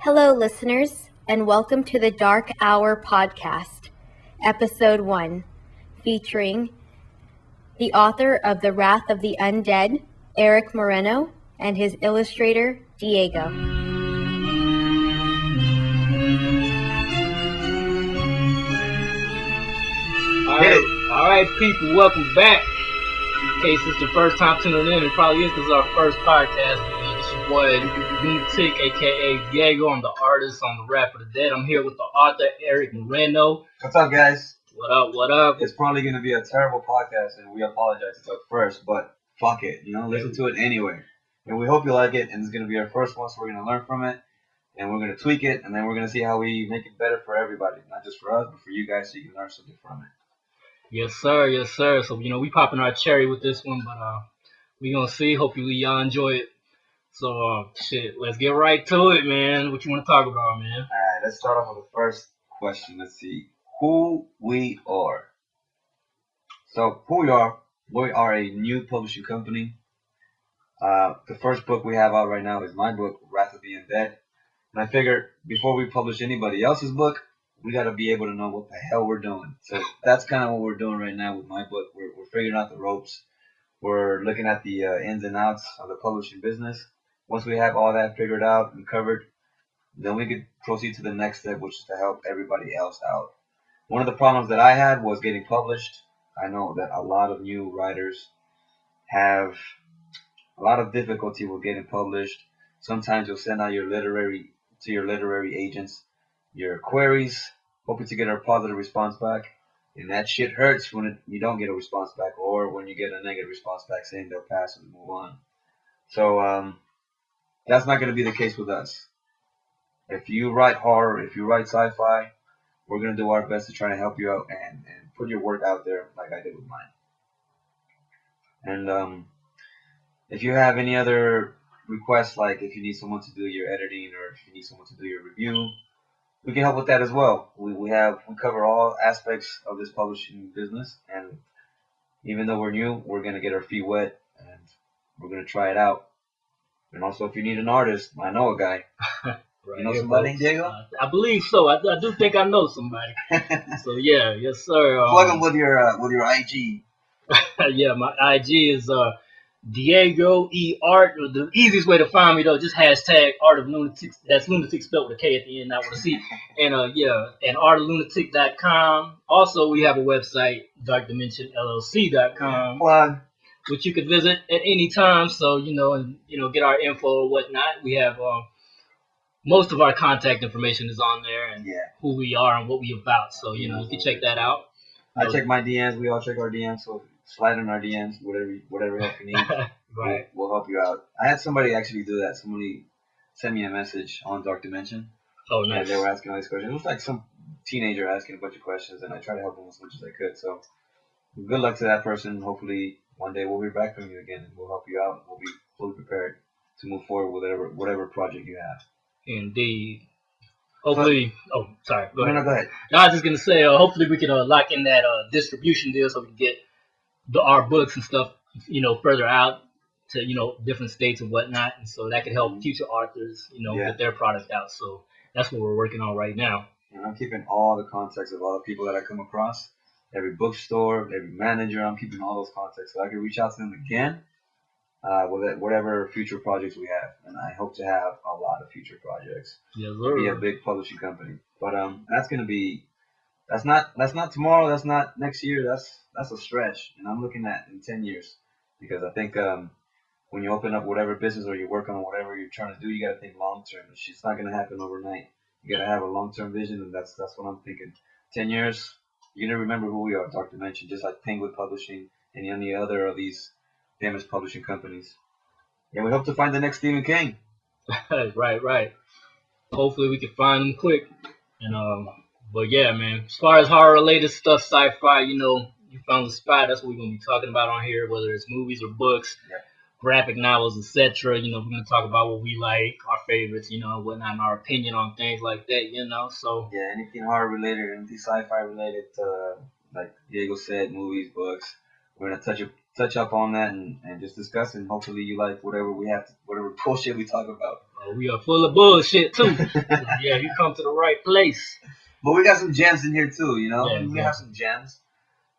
Hello, listeners, and welcome to the Dark Hour Podcast, Episode 1, featuring the author of The Wrath of the Undead, Eric Moreno, and his illustrator, Diego. All right, people, welcome back. In case it's the first time tuning in, it probably is because it's our first podcast. It's your boy, Lunatic, aka Diego. I'm the artist on The Wrath of the Dead. I'm here with the author, Eric Moreno. What's up, guys? What up, what up? It's probably going to be a terrible podcast, and we apologize at first, but fuck it. Listen to it anyway. And we hope you like it, and it's going to be our first one, so we're going to learn from it, and we're going to tweak it, and then we're going to see how we make it better for everybody. Not just for us, but for you guys, so you can learn something from it. Yes, sir, yes, sir. So, we popping our cherry with this one, but we going to see. Hopefully, y'all enjoy it. So, let's get right to it, man. What you want to talk about, man? All right, let's start off with the first question. Let's see. Who we are. So, who we are a new publishing company. The first book we have out right now is my book, Wrath of the Undead. And I figured before we publish anybody else's book, we got to be able to know what the hell we're doing. So that's kind of what we're doing right now with my book. We're figuring out the ropes. We're looking at the ins and outs of the publishing business. Once we have all that figured out and covered, then we could proceed to the next step, which is to help everybody else out. One of the problems that I had was getting published. I know that a lot of new writers have a lot of difficulty with getting published. Sometimes you'll send out your literary agents your queries, hoping to get a positive response back, and that shit hurts when you don't get a response back, or when you get a negative response back saying they'll pass and move on. So that's not going to be the case with us. If you write horror, if you write sci-fi, we're going to do our best to try to help you out and put your work out there like I did with mine. And if you have any other requests, like if you need someone to do your editing or if you need someone to do your review, we can help with that as well. We cover all aspects of this publishing business, and even though we're new, we're going to get our feet wet and we're going to try it out. And also, if you need an artist, I know a guy. Right, you know somebody, Diego? I believe so. I do think I know somebody. So yeah, yes sir. Plug them with your IG. Yeah, my IG is Diego E Art. The easiest way to find me though, just hashtag Art of Lunatic. That's Lunatic spelled with a K at the end, not with a C. And and artoflunatic.com. Also, we have a website, darkdimensionllc.com. Plug. Which you could visit at any time. So get our info or whatnot. We have most of our contact information is on there, and who we are and what we about. So you can check that out. I check my DMs. We all check our DMs. So slide in our DMs, whatever help you need. Right. We'll help you out. I had somebody actually do that. Somebody sent me a message on Dark Dimension. Oh, nice. And they were asking all these questions. It was like some teenager asking a bunch of questions, and I tried to help them as much as I could. So good luck to that person. Hopefully one day we'll be back from you again, and we'll help you out. We'll be fully prepared to move forward with whatever project you have. Indeed. Hopefully. Sorry. Go ahead. No, go ahead. I was just gonna say, hopefully we can lock in that distribution deal so we can get our books and stuff, further out to different states and whatnot, and so that could help future authors, get their product out. So that's what we're working on right now. And I'm keeping all the contacts of all the people that I come across, every bookstore, every manager. I'm keeping all those contacts so I can reach out to them again. With whatever future projects we have, and I hope to have a lot of future projects. Yes, sir. Be a big publishing company, but that's not tomorrow. That's not next year. That's a stretch, and I'm looking at in 10 years, because I think when you open up whatever business or you work on whatever you're trying to do, you got to think long term. It's not gonna happen overnight. You got to have a long term vision, and that's what I'm thinking. 10 years, you're gonna remember who we are, Dark Dimension, just like Penguin Publishing and any other of these famous publishing companies. And we hope to find the next Stephen King. Right. Hopefully we can find him quick. And but yeah, man. As far as horror related stuff, sci-fi, you found the spot. That's what we're gonna be talking about on here, whether it's movies or books, graphic novels, etc. We're gonna talk about what we like, our favorites, whatnot, and our opinion on things like that. So anything horror related, anything sci-fi related, like Diego said, movies, books. We're gonna touch up on that and just discuss, and hopefully you like whatever bullshit we talk about. We are full of bullshit too. So, yeah, you come to the right place. But we got some gems in here too, you know? Yeah, We exactly. have some gems.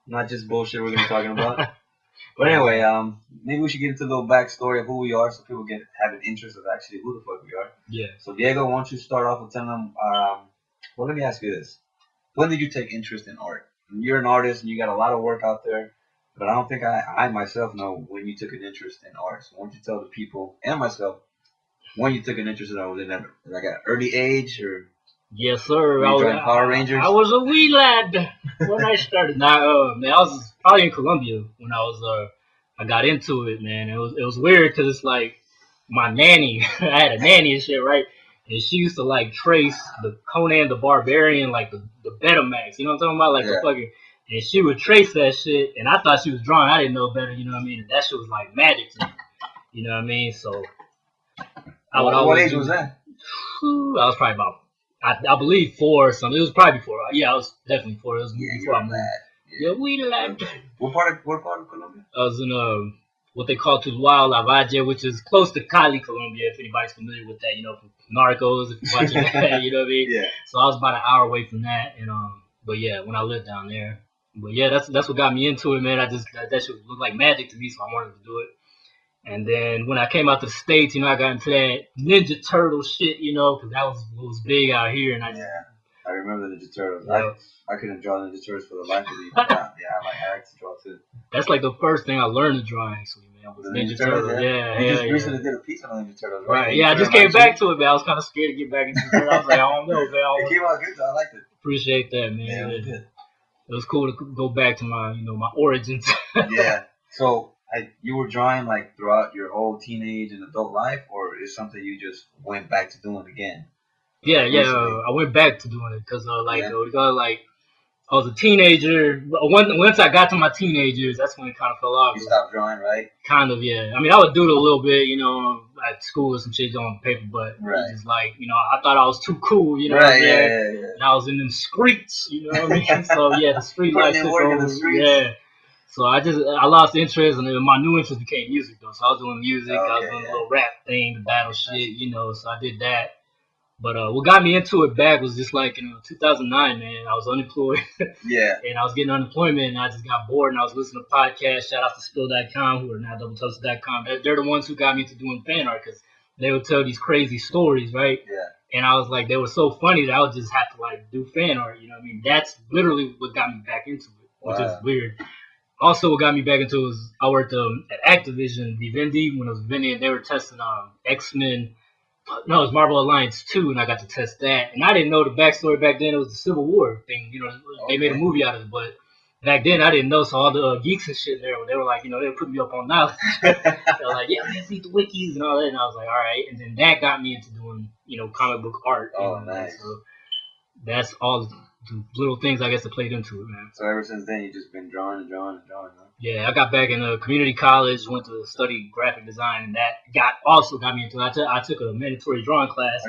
Not just bullshit we're gonna be talking about. But anyway, maybe we should get into a little backstory of who we are so people have an interest of actually who the fuck we are. Yeah. So Diego, why don't you start off with telling them, well, let me ask you this. When did you take interest in art? You're an artist and you got a lot of work out there, but I don't think I myself know when you took an interest in art. So why don't you tell the people and myself when you took an interest in art? Was it at like an early age or? Yes, sir. Were you drawing Power Rangers? I was a wee lad when I started. Nah, man, I was probably in Colombia when I got into it, man. It was weird because it's like my nanny. I had a nanny and shit, right? And she used to like trace the Conan the Barbarian, like the Betamax. You know what I'm talking about? Like the fucking. And she would trace that shit, and I thought she was drawing. I didn't know better, you know what I mean? And that shit was like magic to me, you know what I mean? So I would always. What age was that? I was probably about. I believe 4 or something. It was probably before. Yeah, I was definitely 4. It was before I moved. Yeah, we lad. What part of Colombia? I was in what they call Tuluá, Lavalle, which is close to Cali, Colombia. If anybody's familiar with that, you know, from Narcos, if you're watching that, you know what I mean. Yeah. So I was about an hour away from that, and but yeah, when I lived down there. But yeah, that's what got me into it, man. That shit looked like magic to me, so I wanted to do it. And then when I came out to the States, you know, I got into that Ninja Turtle shit, you know, because that was what was big out here. And I remember the Ninja Turtles. Yeah. I couldn't draw Ninja Turtles for the life of me. But I like to draw too. That's like the first thing I learned to draw, actually, man. Was Ninja Turtles. Yeah. You just recently did a piece on Ninja Turtles, right? Right. Yeah, I just came back to it, man. I was kind of scared to get back into it. I was like, I don't know, man. It came out good, though. I liked it. Appreciate that, man. Yeah, it was good. It was cool to go back to my, you know, my origins. Yeah. So you were drawing like throughout your whole teenage and adult life, or is something you just went back to doing again? Yeah. I went back to doing it because I was a teenager. Once I got to my teenage years, that's when it kind of fell off. You stopped drawing, right? Kind of, yeah. I mean, I would do it a little bit, you know, at school or some shit on paper, but right. Just like, you know, I thought I was too cool, you know. Right, yeah. And I was in them streets, you know what I mean? So yeah, the street life took over. Yeah. So I lost interest, and then my new interest became music though. So I was doing music, I was doing a little rap thing, the battle shit, you know. So I did that. But what got me into it back was just like in 2009, man. I was unemployed. Yeah. And I was getting unemployment, and I just got bored, and I was listening to podcasts. Shout out to Spill.com, who are now doubletoasted.com. They're the ones who got me into doing fan art because they would tell these crazy stories, right? Yeah. And I was like, they were so funny that I would just have to like do fan art. You know what I mean? That's literally what got me back into it, which is weird. Also, what got me back into it was I worked at Activision, Vivendi, when I was Vivendi, and they were testing X-Men. No, it was Marvel Alliance 2, and I got to test that. And I didn't know the backstory back then. It was the Civil War thing. You know, they made a movie out of it. But back then, I didn't know. So all the geeks and shit there, they were like, you know, they were putting me up on knowledge. They were like, yeah, man, read the wikis and all that. And I was like, all right. And then that got me into doing, you know, comic book art. Oh, nice. So that's all the little things, I guess, that played into it, man. So ever since then, you've just been drawing, huh? Yeah, I got back in community college, went to study graphic design, and that also got me into it. I took a mandatory drawing class.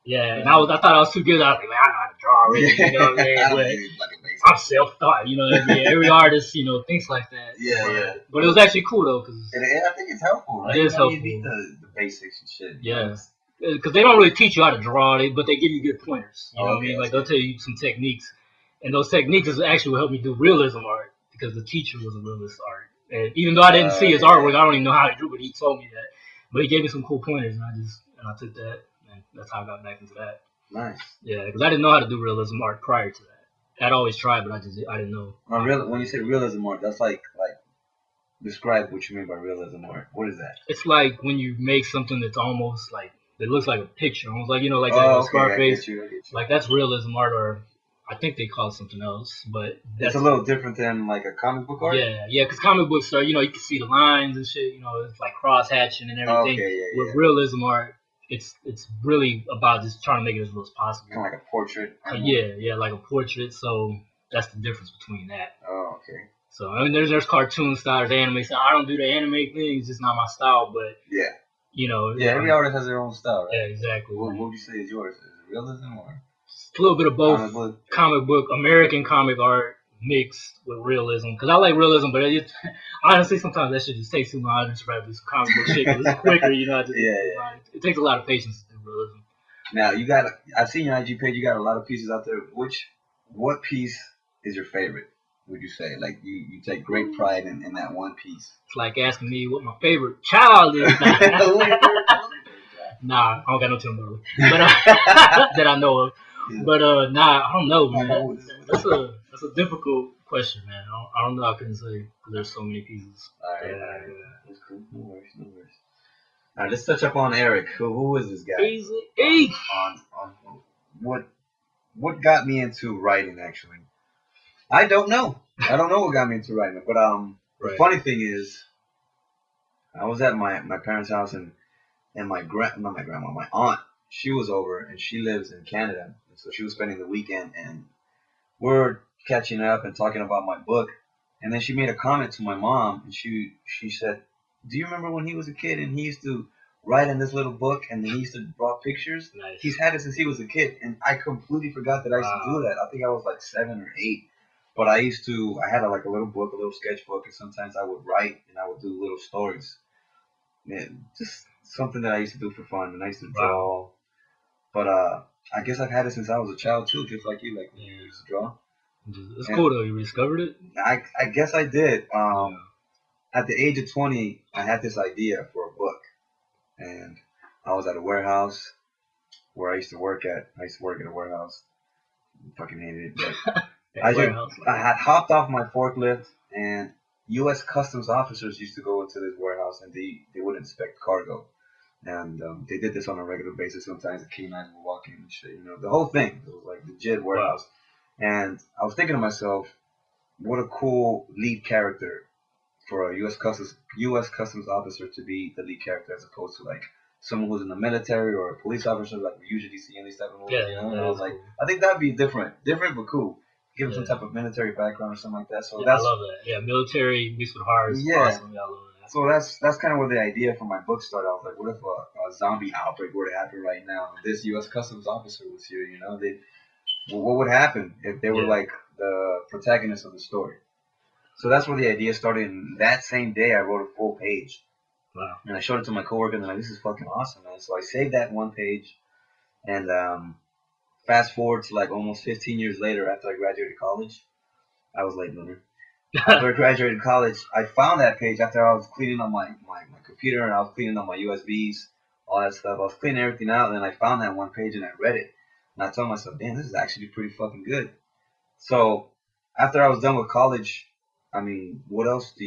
Yeah, and I thought I was too good. I was like, man, I know how to draw already. You know what I mean? But I'm self-taught, you know what I mean? Every artist, you know, thinks like that. Yeah. But it was actually cool, though. And I think it's helpful, right? It is helpful. You need the basics and shit. Yeah. Because they don't really teach you how to draw, but they give you good pointers. You know what I mean? Like, they'll tell you some techniques. And those techniques is actually what helped me do realism art because the teacher was a realist art. And even though I didn't see his artwork, I don't even know how to do it. He told me that. But he gave me some cool pointers, and I took that. And that's how I got back into that. Nice. Yeah, because I didn't know how to do realism art prior to that. I'd always tried, but I didn't know. When you say realism art, that's like describe what you mean by realism art. What is that? It's like when you make something that's almost like it looks like a picture, almost like like Scarface. I get you. Like that's realism art, or I think they call it something else, but that's a little different than like a comic book art. Yeah, because comic books are, you can see the lines and shit. It's like cross hatching and everything. With realism art, it's really about just trying to make it as real as possible. Kind of like a portrait. Yeah, like a portrait. So that's the difference between that. Oh, okay. So I mean, there's cartoon style, there's anime style. I don't do the anime thing; it's just not my style. But every artist has their own style, right? Yeah, exactly. What would you say is yours? Is it realism or? A little bit of both. Comic book, American comic art mixed with realism. Because I like realism, but honestly, sometimes that shit just takes too long. I just write this comic book shit because it's quicker, It takes a lot of patience to do realism. Now I've seen your IG page. You got a lot of pieces out there. What piece is your favorite? Would you say like you take great pride in that one piece? It's like asking me what my favorite child is. Nah, I don't got no Tim but that I know of. Yeah. But nah, I don't know, man. That's a difficult question, man. I don't know. I couldn't say 'cause there's so many pieces. All right. That's cool. No worries. All right, let's touch up on Eric. Who is this guy? Easy. On what got me into writing? Actually, I don't know. I don't know what got me into writing. But the funny thing is, I was at my parents' house and my aunt, she was over and she lives in Canada, so she was spending the weekend and we're catching up and talking about my book, and then she made a comment to my mom and she said, "Do you remember when he was a kid and he used to write in this little book and then he used to draw pictures? Nice. He's had it since he was a kid." And I completely forgot that I used to do that. I think I was like 7 or 8. But I had a little book, a little sketchbook, and sometimes I would write and I would do little stories. Yeah, just something that I used to do for fun, and I used to draw. But I guess I've had it since I was a child too, just like you, like when you used to draw. It's cool though. You discovered it. I guess I did. At the age of 20, I had this idea for a book, and I was at a warehouse where I used to work at. I used to work at a warehouse. I fucking hated it. But I had hopped off my forklift, and U.S. Customs officers used to go into this warehouse, and they would inspect cargo. And they did this on a regular basis. Sometimes the K9s would walk in and shit, the whole thing. It was like legit warehouse. And I was thinking to myself, what a cool lead character for a U.S. Customs officer to be the lead character as opposed to like someone who's in the military or a police officer like we usually see in these type of movies. And I was like, cool. I think that'd be different but cool. Give him some type of military background or something like that. So I love that. Yeah, military mixed with horror is awesome. Yeah, I love that. So that's kind of where the idea for my book started. I was like, what if a zombie outbreak were to happen right now? This U.S. Customs officer was here. What would happen if they were like the protagonist of the story? So that's where the idea started. And that same day, I wrote a full page. Wow. And I showed it to my coworker, and they're like, "This is fucking awesome, man." So I saved that one page, and fast forward to like almost 15 years later, after I graduated college, I was late bloomer. After I graduated college, I found that page after I was cleaning on my computer and I was cleaning on my USBs, all that stuff. I was cleaning everything out, and then I found that one page and I read it. And I told myself, damn, this is actually pretty fucking good. So after I was done with college, I mean, what else do?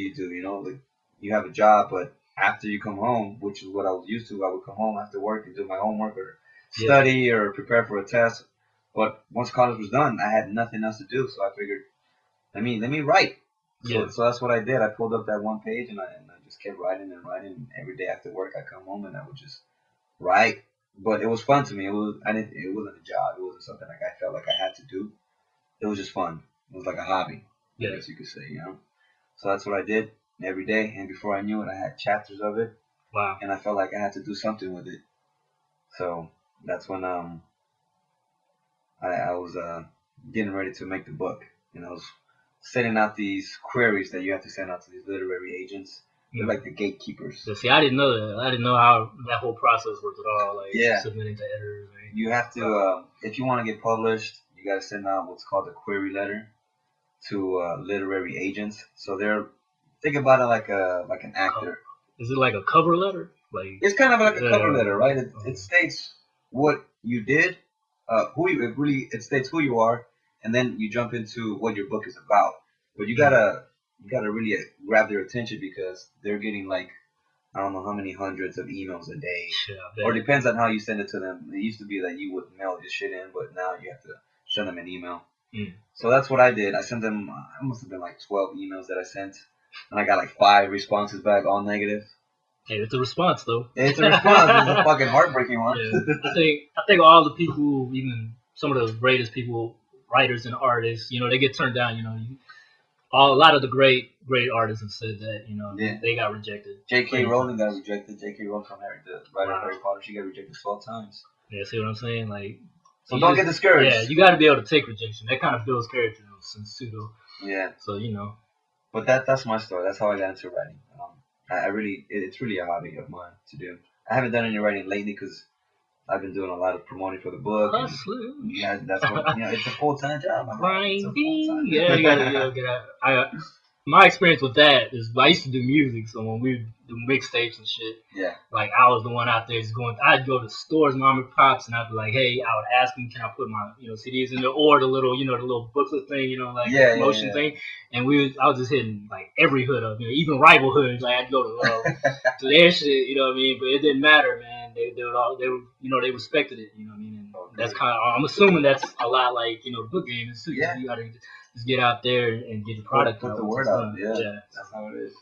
Like, you have a job, but after you come home, which is what I was used to, I would come home after work and do my homework or study or prepare for a test. But once college was done, I had nothing else to do, so I figured, let me write. So that's what I did. I pulled up that one page and I just kept writing and writing. And every day after work, I come home and I would just write. But it was fun to me. It wasn't a job. It wasn't something like I felt like I had to do. It was just fun. It was like a hobby, I guess you could say. So that's what I did every day. And before I knew it, I had chapters of it. Wow. And I felt like I had to do something with it. So that's when I was getting ready to make the book, and I was sending out these queries that you have to send out to these literary agents. They're like the gatekeepers. So, see, I didn't know that. I didn't know how that whole process worked at all. Like submitting to editors. You have to, if you want to get published, you got to send out what's called a query letter to literary agents. So think about it like an actor. Is it like a cover letter? Like it's kind of like a cover letter, right? It states what you did, it states who you are, and then you jump into what your book is about. But you gotta really grab their attention because they're getting like, I don't know how many hundreds of emails a day, or it depends on how you send it to them. It used to be that you would mail this shit in, but now you have to send them an email. So that's what I did. I sent them, it must have been like 12 emails that I sent, and I got like 5 responses back, all negative. Hey, it's a response though. It's a response. It's a fucking heartbreaking one. I think all the people, even some of the greatest people, writers and artists, they get turned down. A lot of the great artists have said that, they got rejected. J.K. Rowling got rejected. J.K. Rowling from the writer of Harry Potter, she got rejected 12 times. Yeah, see what I'm saying? Like, so don't get discouraged. Yeah, you got to be able to take rejection. That kind of builds character, since pseudo. Yeah. So But that's my story. That's how I got into writing. It's really a hobby of mine to do. I haven't done any writing lately because I've been doing a lot of promoting for the book. And yeah, that's what it's a full-time job. Grinding. Yeah, you gotta get out. My experience with that is I used to do music, so when we do mixtapes and shit, yeah, like I was the one out there just going. I'd go to stores, mom and pops, and I'd be like, hey, I would ask them, can I put my CDs in there, or the little the little booklet thing, like the promotion thing, and I was just hitting like every hood of even rival hoods. Like I'd go to their shit, what I mean, but it didn't matter, man. They they respected it, what I mean, and that's kind of I'm assuming that's a lot like the book game is too. Yeah. You gotta just get out there and get the product put out. the word out. Yeah, that's how it is.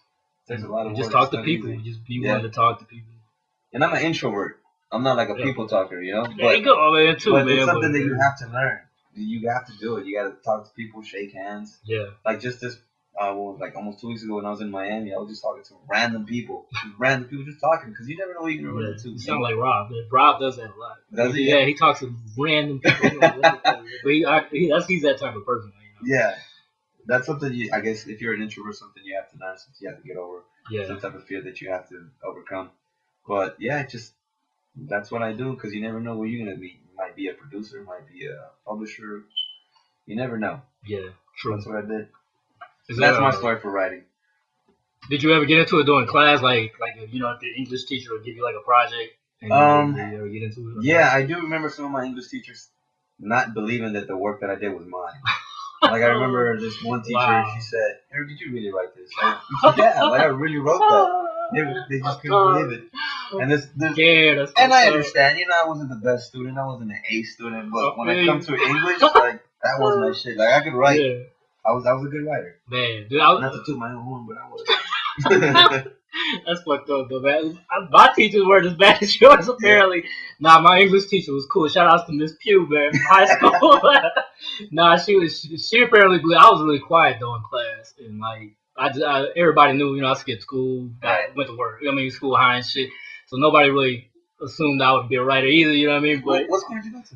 There's a lot of just talk to people. Easy. Just be willing to talk to people. And I'm an introvert. I'm not like a people talker, But, there you go, man. Too, but man. It's something that you have to learn. You have to do it. You got to talk to people, shake hands. Yeah. Like just this, like almost 2 weeks ago when I was in Miami, I was just talking to random people. Just talking because you never know who you can run into. You sound like Rob. Rob does that a lot. Does he? Yeah, he talks to random people. But he's that type of person. Yeah. That's something I guess if you're an introvert, something you have to learn, something you have to get over. Yeah. Some type of fear that you have to overcome. But yeah, that's what I do because you never know where you're gonna be. You might be a producer, might be a publisher. You never know. Yeah, true. That's what I did. That's my story for writing. Did you ever get into it during class? Like if the English teacher would give you like a project and you ever get into it? Yeah, I do remember some of my English teachers not believing that the work that I did was mine. Like I remember this one teacher, she said, "Eric, did you really write this?" Yeah, like I really wrote that. They just couldn't believe it. And and I understand, I wasn't the best student, I wasn't an A student, but when it comes to English, like that was my shit. Like I could write. Yeah. I was a good writer. Man, dude, not to toot my own horn, but I was. That's fucked up, though, man. My teachers weren't as bad as yours, apparently. Yeah. Nah, my English teacher was cool. Shout out to Miss Pugh, man, from high school. Nah, she apparently believed. I was really quiet, though, in class. And, like, everybody knew, I skipped school, went to work. School high and shit. So nobody really assumed I would be a writer either, you know what I mean? But what school did you go to?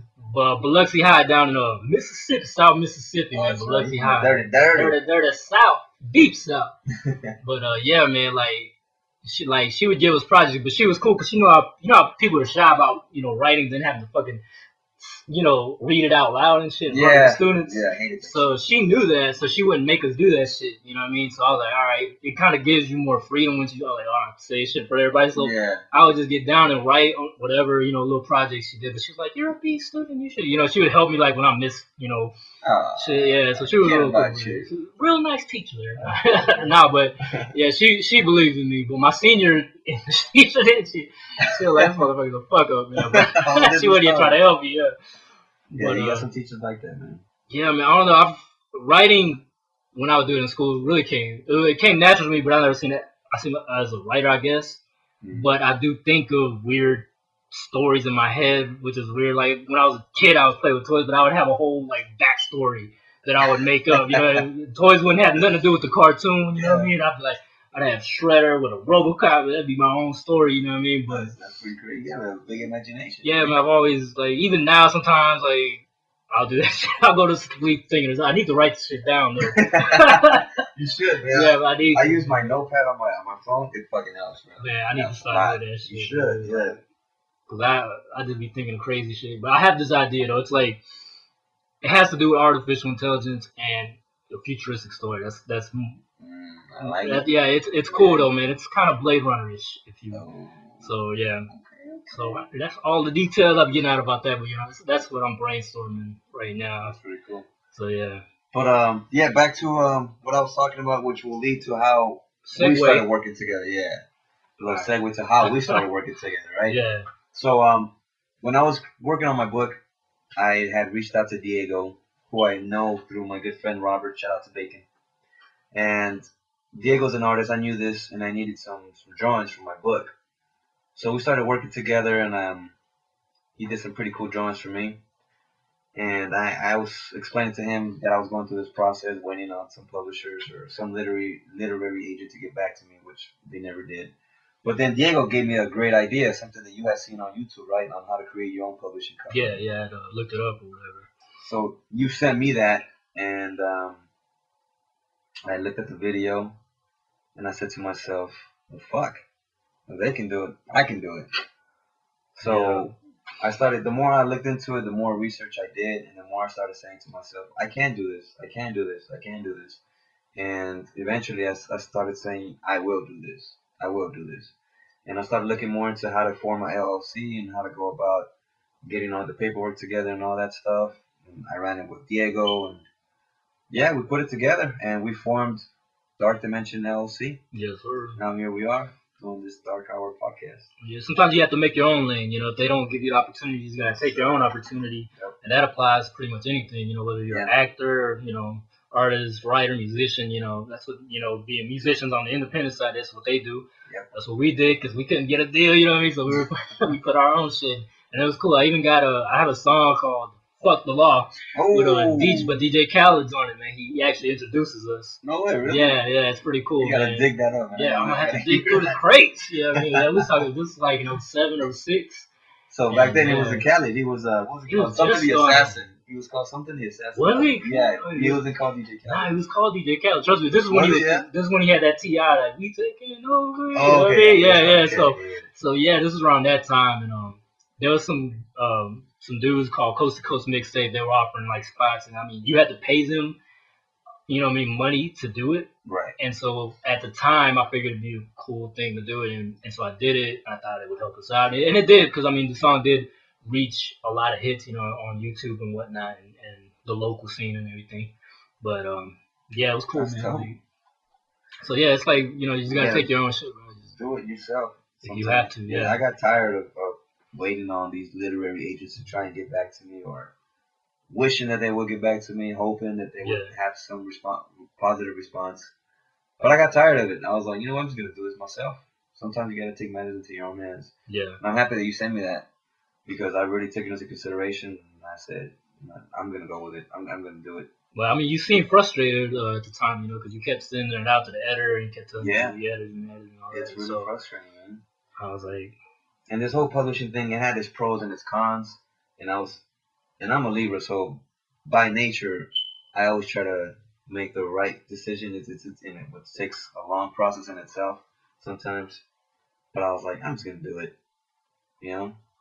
Biloxi High down in Mississippi, South Mississippi, man. Biloxi High. Dirty South. Deep South. But, yeah, man, she would give us projects, but she was cool because how people are shy about writings and having to fucking read it out loud and shit in front of the students. Yeah, I hated that. So she knew that, so she wouldn't make us do that shit. You know what I mean? So I was like, all right, it kind of gives you more freedom when you all right, say shit for everybody. So I would just get down and write on whatever little projects she did. But she was like, you're a B student, you should. She would help me like when I missed shit. Yeah, so she was real cool. She was a real nice teacher there. No, but yeah, she believed in me. But my senior English teacher didn't. She was like, this motherfucker's a fuck up, man. But she wasn't even trying to help me. Yeah, you got some teachers like that, man. Yeah, man. I don't know. Writing when I was doing it in school really it came natural to me, but I never seen it. I see it as a writer, I guess. Mm-hmm. But I do think of weird stories in my head, which is weird. Like when I was a kid, I was playing with toys, but I would have a whole backstory that I would make up. Toys wouldn't have nothing to do with the cartoon. You know what I mean? I'd be like, I'd have Shredder with a RoboCop. That'd be my own story. You know what I mean? But that's pretty great. Yeah, man, big imagination. Yeah, man. I've always even now sometimes I'll do that shit. I'll go to sleep thinking I need to write this shit down though. You should, man. Yeah, but I use my notepad on my phone. It fucking helps, man. Man, I need to start doing that shit. You should, yeah. Cause I just be thinking of crazy shit. But I have this idea though. It's like it has to do with artificial intelligence and a futuristic story. That's I like it. Yeah, it's cool though, man. It's kind of Blade Runner-ish, if you will. So yeah. So that's all the details I'm getting out about that, but that's what I'm brainstorming right now. That's pretty cool. So yeah. But yeah, back to what I was talking about, which will lead to how we started working together. Yeah. A little segue to how we started working together, right? Yeah. So when I was working on my book, I had reached out to Diego, who I know through my good friend Robert. Shout out to Bacon. And Diego's an artist. I knew this, and I needed some drawings for my book. So we started working together, and he did some pretty cool drawings for me. And I was explaining to him that I was going through this process, waiting on some publishers or some literary agent to get back to me, which they never did. But then Diego gave me a great idea, something that you had seen on YouTube, right, on how to create your own publishing company. Yeah, I looked it up or whatever. So you sent me that, and I looked at the video, and I said to myself, well, fuck. If they can do it, I can do it. So I started. The more I looked into it, the more research I did, and the more I started saying to myself, I can do this. I can do this. I can do this. And eventually, I started saying, I will do this. I will do this. And I started looking more into how to form my LLC and how to go about getting all the paperwork together and all that stuff. And I ran it with Diego, and yeah, we put it together and we formed Dark Dimension LLC. Yes, sir. Now here we are doing this Dark Hour podcast. Yeah, sometimes you have to make your own lane. If they don't give you the opportunities, you gotta take your own opportunity, Yep. and that applies to pretty much anything. Whether you're an actor, artist, writer, musician. That's what being musicians on the independent side. That's what they do. Yep. That's what we did because we couldn't get a deal. You know what I mean? So we put our own shit, and it was cool. I even got I have a song called "Fuck the Law" with DJ Khaled's on it, man. He actually introduces us. No way, really? Yeah, it's pretty cool. You gotta man. dig that up, man. Yeah, I'm gonna have to dig through the crates. You know what I mean? That was talking. This is like 07 or 06. So back then, it was a Khaled. He was what was he called? Something the Assassin. He was called something the Assassin. Was he? Yeah, he wasn't called DJ Khaled. Nah, he was called DJ Khaled. Trust me, this is when this is when he had that TI like we taking over. Oh, okay. Yeah. Okay. So yeah, this is around that time, and there was some dudes called Coast to Coast Mixtape. They were offering like spots, and I mean, you had to pay them, money to do it. Right. And so at the time, I figured it'd be a cool thing to do it, and so I did it. I thought it would help us out, and it did, because I mean, the song did reach a lot of hits, on YouTube and whatnot, and the local scene and everything. But yeah, it was cool, man. Dope. So yeah, it's like you just gotta take your own shit, bro. Just do it yourself. If you have to, yeah. I got tired of waiting on these literary agents to try and get back to me, or wishing that they would get back to me, hoping that they would have some positive response. But I got tired of it. I was like, I'm just gonna do this myself. Sometimes you gotta take matters into your own hands. Yeah. And I'm happy that you sent me that, because I really took it into consideration, and I said, I'm gonna go with it. I'm gonna do it. Well, I mean, you seemed frustrated at the time, because you kept sending it out to the editor and kept telling the editors and all that. It's really frustrating, man. I was like, and this whole publishing thing, it had its pros and its cons, and I'm a Libra, so by nature, I always try to make the right decision. It takes a long process in itself sometimes, but I was like, I'm just gonna do it.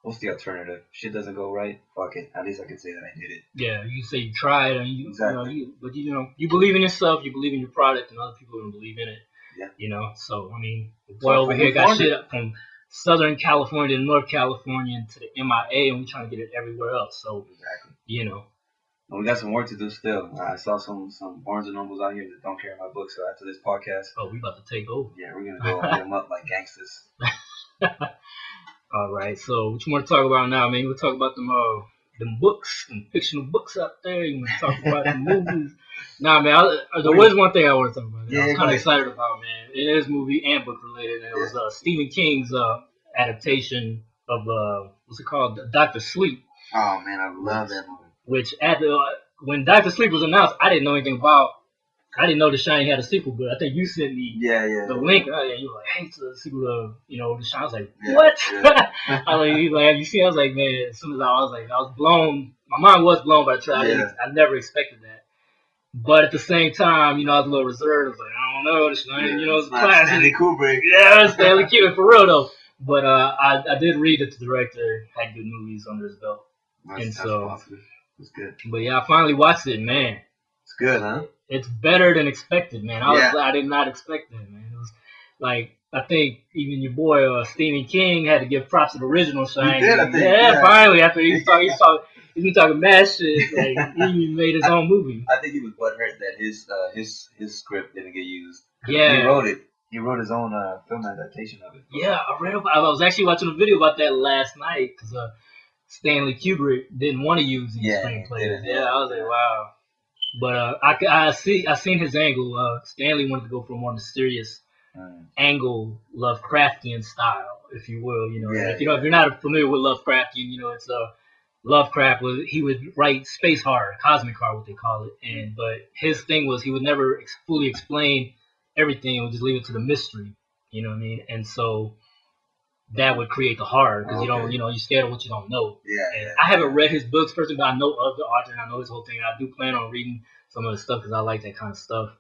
What's the alternative? Shit doesn't go right. Fuck it. At least I can say that I did it. Yeah, you say you tried, and exactly. But you believe in yourself, you believe in your product, and other people don't believe in it. Yeah. So I mean, the boy over here got shit up from Southern California to North California to the MIA, and we're trying to get it everywhere else. So exactly. And we got some work to do still. I saw some Barnes and Nobles out here that don't carry my books. So after this podcast, we about to take over. Yeah, we're gonna go and get them up like gangsters. All right. So what you want to talk about now, man? You want to talk about them books and fictional books out there. You want to talk about the movies? Nah, man. There was one thing I want to talk about. I was kind of excited about, man. It is movie and book related, and it was Stephen King's adaptation of what's it called, Dr. Sleep. Oh man, I love that movie. Which when Dr. Sleep was announced, I didn't know anything about. I didn't know The Shining had a sequel, but I think you sent me the link. And you were like, hey, it's a sequel to The Shining. I was like, what? Yeah. I was like, have you seen? I was like, man. As soon as I was blown. My mind was blown by the trailer. I never expected that. But at the same time, I was a little reserved. I was like, I don't know. The Shining, it's classic. Stanley Kubrick. Yeah, Stanley Kubrick for real though. But I did read that the director had good movies under his belt. That's positive. It's good. But yeah, I finally watched it, man. It's good, huh? It's better than expected, man. I did not expect that, man. It was like, I think even your boy Stephen King had to give props to the original Shining. He did, I think. Yeah, finally, after he's been talking mad shit, like he made his own movie. I think he was butthurt that his script didn't get used. Yeah, he wrote it. He wrote his own film adaptation of it. Yeah, I was actually watching a video about that last night because Stanley Kubrick didn't want to use these screenplays. Yeah, I was like, wow. But I seen his angle. Stanley wanted to go for a more mysterious angle, Lovecraftian style, if you will. If you're not familiar with Lovecraftian, it's Lovecraft he would write space horror, cosmic horror, what they call it. But his thing was he would never fully explain everything. He would just leave it to the mystery. You know what I mean? And so that would create the horror because you're scared of what you don't know. I haven't read his books personally, but I know of the author and I know his whole thing. I do plan on reading some of the stuff because I like that kind of stuff.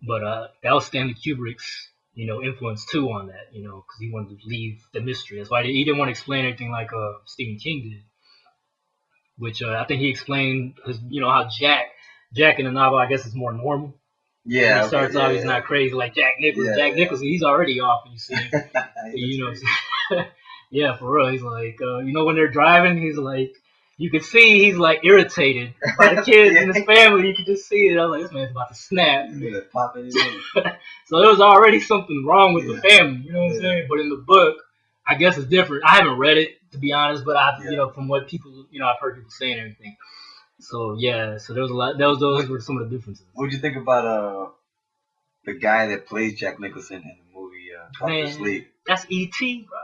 But that was Stanley Kubrick's influence too on that, because he wanted to leave the mystery. That's why he didn't want to explain anything like Stephen King did, which I think he explained his, how Jack in the novel, I guess, is more normal. Yeah. When he starts off, he's not crazy like Jack Nicholson. Yeah, Jack Nicholson, he's already off. You see, That's yeah, for real. He's like, when they're driving, he's like, you can see he's like irritated by the kids and his family. You can just see it. I was like, this man's about to snap. So there was already something wrong with the family. You know what I'm saying? But in the book, I guess it's different. I haven't read it, to be honest, but from what people, I've heard people saying everything. So yeah, so there was a lot. Those were some of the differences. What do you think about the guy that plays Jack Nicholson in the movie Doctor Sleep? That's E.T., bro.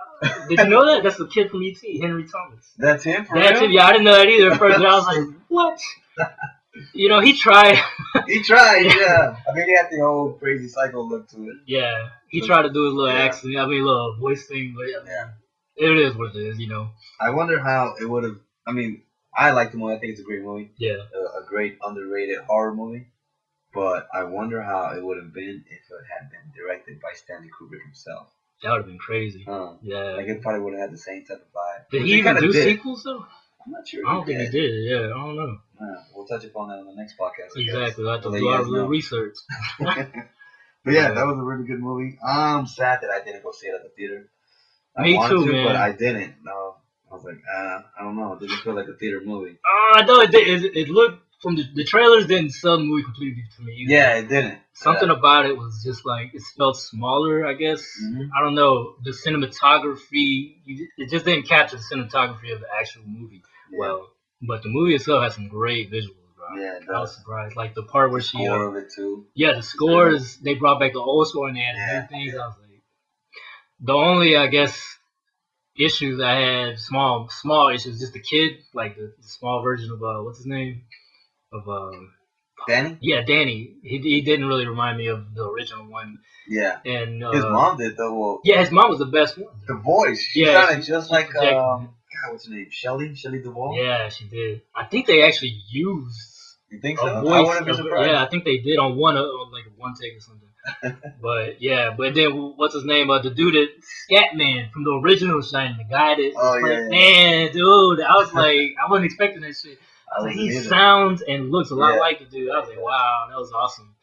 Did you know that? That's the kid from E.T., Henry Thomas. That's him, for That's real? him. Yeah, I didn't know that either at first. I was like, what? He tried. He tried, yeah. I mean, he had the whole crazy psycho look to it. Yeah, he tried to do his little accent. Little voice thing, but it is what it is, I wonder how it would have. I mean, I like the movie. I think it's a great movie. Yeah. A great underrated horror movie. But I wonder how it would have been if it had been directed by Stanley Kubrick himself. That would have been crazy. Yeah. Like, it probably would have had the same type of vibe. Did he even do sequels, though? I'm not sure. I don't think he did. Yeah, I don't know. We'll touch upon that on the next podcast. Exactly. We'll have to do our little research. But yeah, that was a really good movie. I'm sad that I didn't go see it at the theater. Me too, man. But I didn't. No, I was like, I don't know. It didn't feel like a theater movie. I know it did. It looked from the trailers didn't sell the movie completely to me either. Yeah, it didn't. Something about it was just like it felt smaller, I guess. Mm-hmm. I don't know. The cinematography, it just didn't capture the cinematography of the actual movie well. But the movie itself has some great visuals, bro. Yeah, I was surprised. Like the part where the score of it too. Yeah, the scores, they brought back the old score and they added new things. I was like, the only, I guess, issues I had, small issues, just the kid, like the small version of what's his name, of Danny. Yeah, Danny. He didn't really remind me of the original one. Yeah. And his mom did though. Well, yeah, his mom was the best one. The voice, she sounded just like God, what's her name? Shelley Duvall. Yeah, she did. I think they actually used. You think so? Voice I wouldn't be surprised. Yeah, I think they did on one take or something. but then what's his name? The dude that Scatman from the original Shining, the guy that man, dude, I was like, I wasn't expecting that shit. He sounds and looks a lot like the dude. I was like, wow, that was awesome.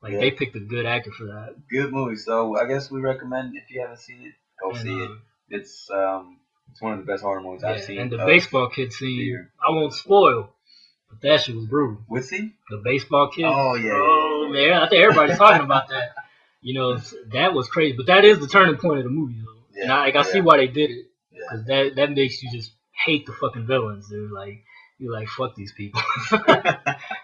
Like they picked a good actor for that. Good movie. So I guess we recommend, if you haven't seen it, go see it. It's one of the best horror movies I've seen. And the baseball kid scene, I won't spoil, but that shit was brutal. What scene? The baseball kid. Oh yeah. Oh man, I think everybody's talking about that. That was crazy. But that is the turning point of the movie, though. Yeah, and I see why they did it. Because that makes you just hate the fucking villains, dude. Like, you're like, fuck these people.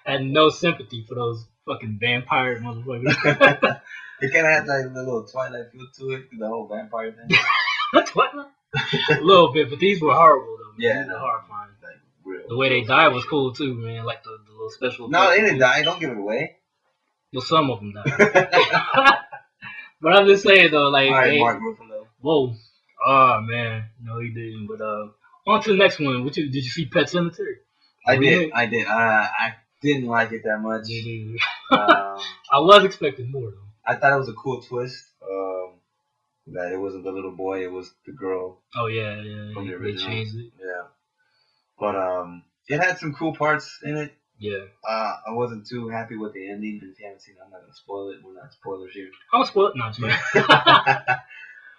And no sympathy for those fucking vampire motherfuckers. It kind of had like a little Twilight feel to it, the whole vampire thing. Twilight? A little bit, but these were horrible, though. Yeah, these were horrifying. Like, the way they died was cool, too, man. Like, the little special... No, they didn't die. Don't give it away. Well, some of them died. But I'm just saying, though, like... All right, Mark Ruffalo. Whoa. Oh, man. No, he didn't. But, on to the next one. Did you see Pet Sematary? I did. I didn't like it that much. I was expecting more, though. I thought it was a cool twist. That it wasn't the little boy, it was the girl. Oh, yeah. From the original. They changed it. Yeah. But, it had some cool parts in it. Yeah. I wasn't too happy with the ending. If you haven't seen it, I'm not going to spoil it. We're not spoilers here. I'll spoil it. No, it's fine.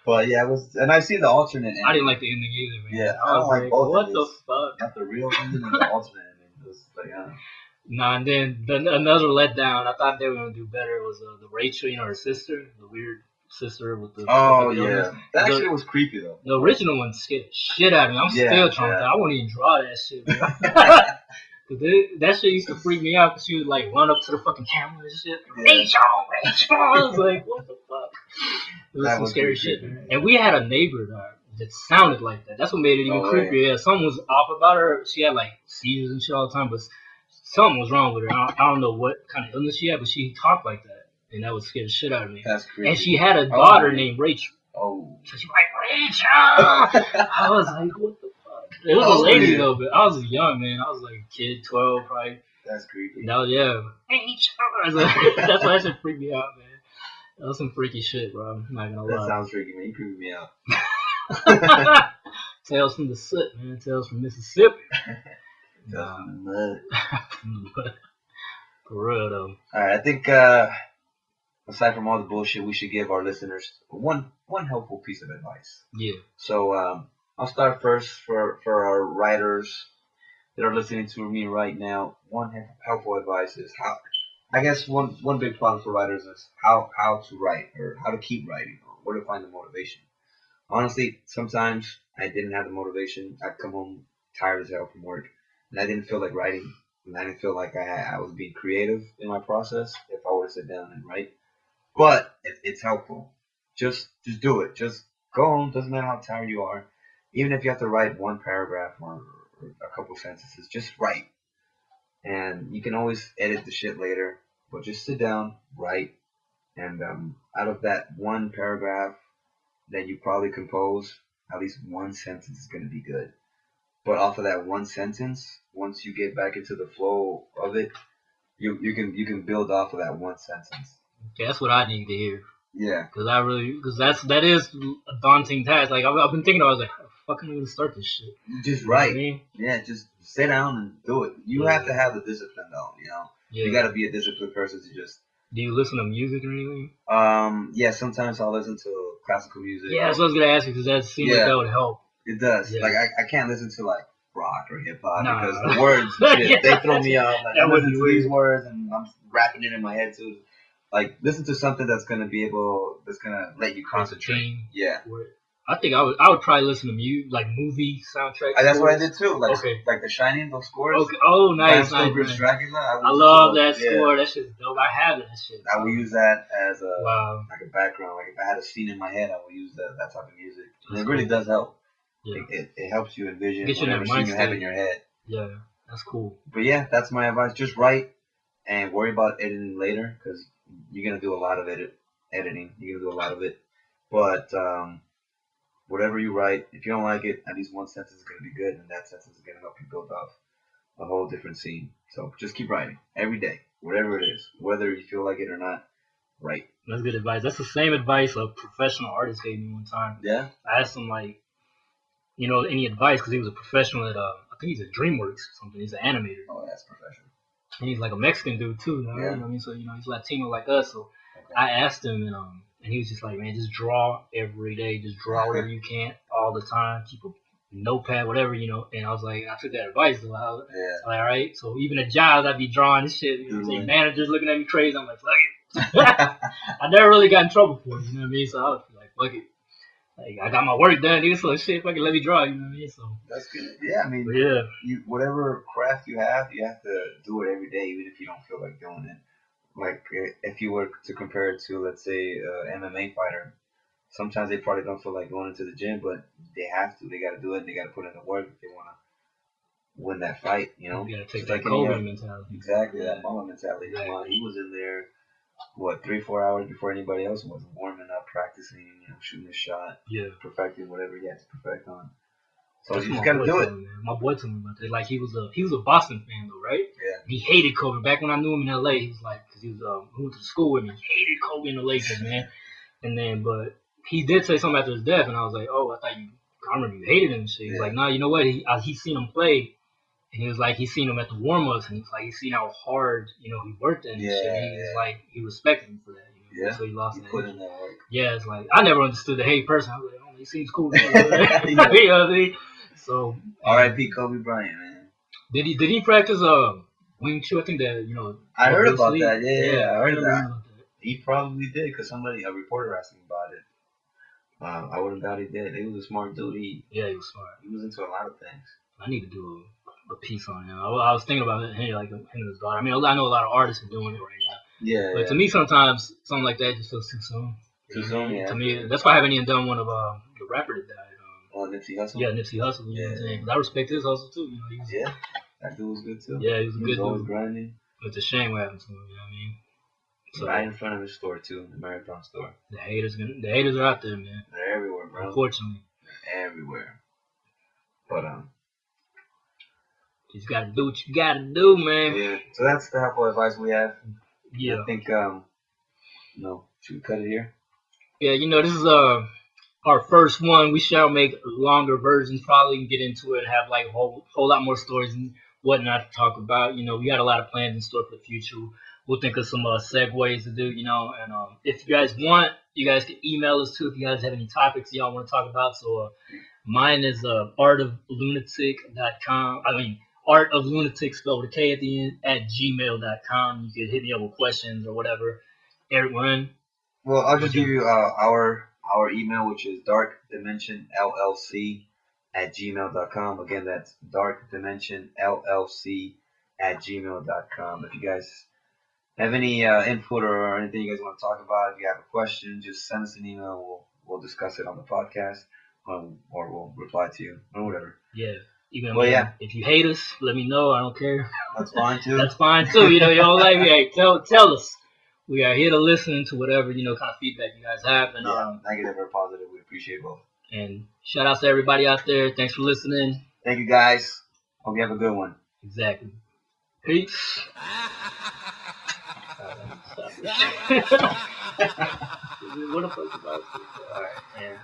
But yeah, it was, and I've seen the alternate ending. I didn't like the ending either, man. Yeah, I was like both. What the fuck? Not the real ending and the alternate ending. It was like, Nah, and then another letdown. I thought they were gonna do better. Was the Rachel, her sister, the weird sister with the. That shit was creepy though. The original one scared the shit out of me. I'm still trying to. I won't even draw that shit. That shit used to freak me out because she would like run up to the fucking camera and shit. Rachel. I was like, what the fuck? It was some scary shit. And we had a neighbor that sounded like that. That's what made it even creepier. Yeah, something was off about her. She had like seizures and shit all the time, but something was wrong with her. I don't know what kind of illness she had, but she talked like that, and that would scare the shit out of me. That's creepy. And she had a daughter named Rachel. Oh. So she's like, Rachel! I was like, what the fuck? It was a lady though, but I was young, man. I was like a kid, 12 probably. That's creepy. That was, Rachel! That's why that shit freaked me out, man. That was some freaky shit, bro. I'm not gonna That lie. sounds freaky, man. You creeping me out. Tales from the soot, man. Tales from Mississippi. Nah. Mud. For real though. Alright, I think aside from all the bullshit, we should give our listeners one helpful piece of advice. Yeah. So I'll start first for our writers that are listening to me right now. One helpful advice is how. I guess one big problem for writers is how to write or how to keep writing or where to find the motivation. Honestly, sometimes I didn't have the motivation. I'd come home tired as hell from work, and I didn't feel like writing, and I didn't feel like I was being creative in my process if I were to sit down and write. But it's helpful. Just do it. Just go home. Doesn't matter how tired you are. Even if you have to write one paragraph or a couple sentences, just write. And you can always edit the shit later. But just sit down, write, and out of that one paragraph that you probably compose, at least one sentence is gonna be good. But off of that one sentence, once you get back into the flow of it, you can build off of that one sentence. Okay, that's what I need to hear. Yeah. Because that is a daunting task. Like I've been thinking, I was like, how the fuck am I gonna start this shit? Just You know what I write. mean? Yeah, just sit down and do it. You have to have the discipline though, you know. Yeah. You gotta be a disciplined person to just Do you listen to music or anything? yeah, sometimes I'll listen to classical music. Yeah, that's what I was gonna ask you because that seems like that would help. It does. Yeah. Like I can't listen to like rock or hip hop Nah. because the words shit, they throw me off. Like That I'm listening would to be these weird. words and I'm rapping it in my head too. Like listen to something that's gonna let you concentrate. Yeah. I think I would probably listen to like movie soundtracks. That's what I did too. Like Okay. like The Shining, those scores. Okay. Oh, nice, Bram nice. Stoker's Dracula. I love that score. That shit's dope. I have that shit. I will use that as Wow. like a background. Like if I had a scene in my head, I will use that type of music. And That's it really cool. does help. Yeah. It helps you envision Get you in whatever that scene you have mindset. in your head. Yeah, that's cool. But yeah, that's my advice. Just write and worry about editing later because you're gonna do a lot of editing. You're gonna do a lot of it. But whatever you write, if you don't like it, at least one sentence is gonna be good, and that sentence is gonna help you build off a whole different scene. So just keep writing every day, whatever it is, whether you feel like it or not. Write. That's good advice. That's the same advice a professional artist gave me one time. Yeah. I asked him like, any advice because he was a professional at I think he's at DreamWorks or something. He's an animator. Oh, that's professional. And he's like a Mexican dude too. You know what I mean? So he's Latino like us. So Okay. I asked him and he was just like, man, just draw every day. Just draw whatever you can all the time. Keep a notepad, whatever, And I was like, I took that advice. So I was like, all right. So even at jobs, I'd be drawing this shit. Managers looking at me crazy. I'm like, fuck it. I never really got in trouble for it. You know what I mean? So I was like, fuck it. Like I got my work done, dude. So shit, fucking let me draw. You know what I mean? So that's good. Yeah, I mean, you whatever craft you have to do it every day, even if you don't feel like doing it. Like if you were to compare it to, let's say, MMA fighter, sometimes they probably don't feel like going into the gym, but they have to. They got to do it. And they got to put in the work if they want to win that fight. You know, you gotta take that Kobe mentality. Exactly, that Mama mentality. Exactly. He was in there. 3-4 hours before anybody else was warming up, practicing, shooting a shot, perfecting whatever he had to perfect on. So you just gotta do it. My boy told me about that. Like he was a Boston fan though, right? Yeah. He hated Kobe. Back when I knew him in LA, he was like, because he went to school with me. He hated Kobe and the Lakers, man. And then, but he did say something after his death, and I was like, oh, I remember you hated him and shit. He's like, nah, you know what? He seen him play. And he was like, he seen him at the warm-ups, and he's like, he seen how hard, he worked at and shit. He was like, he respected him for that, Yeah. So he lost that. Put in that work. Yeah, it's like, I never understood the hate person. I was like, oh, he seems cool. You know what I mean? So. R.I.P. Kobe Bryant, man. Did he practice Wing Chun? I think that, I heard about that, yeah. I heard that. About that. He probably did, because a reporter asked him about it. I wouldn't doubt he did. He was a smart dude. He was smart. He was into a lot of things. I need to do a piece on him. I was thinking about him, like him and his daughter. I mean, I know a lot of artists are doing it right now. Yeah. But to me, sometimes something like that just feels too soon. Too soon, yeah. To me, that's why I haven't even done one of the rapper that died. Nipsey Hussle. Yeah, Nipsey Hussle. You know what I'm saying? 'Cause I respect his hustle too. That dude was good too. Yeah, he was a good dude. Always grinding. It's a shame what happened to him. You know what I mean? So, right in front of his store too, the marathon store. The haters are out there, man. They're everywhere, bro. Unfortunately, they're everywhere. But you just gotta do what you gotta do, man. Yeah. So that's the helpful advice we have. Yeah. I think Should we cut it here? Yeah, this is our first one. We shall make longer versions, probably, and get into it and have like a whole lot more stories and whatnot to talk about. We got a lot of plans in store for the future. We'll think of some segues to do, and if you guys want, you guys can email us too if you guys have any topics y'all want to talk about. So mine is artoflunatic.com. I mean, art of lunatic spelled with a K at the end at gmail.com. You can hit me up with questions or whatever. Eric, run. Well, I'll just give you our email, which is darkdimensionllc@gmail.com. Again, that's darkdimensionllc@gmail.com. If you guys have any input or anything you guys want to talk about, if you have a question, just send us an email. We'll discuss it on the podcast, or we'll reply to you or whatever. Yeah. If you hate us, let me know. I don't care. That's fine too. That's fine too. You don't like me. Hey, tell us. We are here to listen to whatever kind of feedback you guys have, and negative or positive, we appreciate both. And shout out to everybody out there. Thanks for listening. Thank you guys. Hope you have a good one. Exactly. Peace. What the fuck about? All right, man.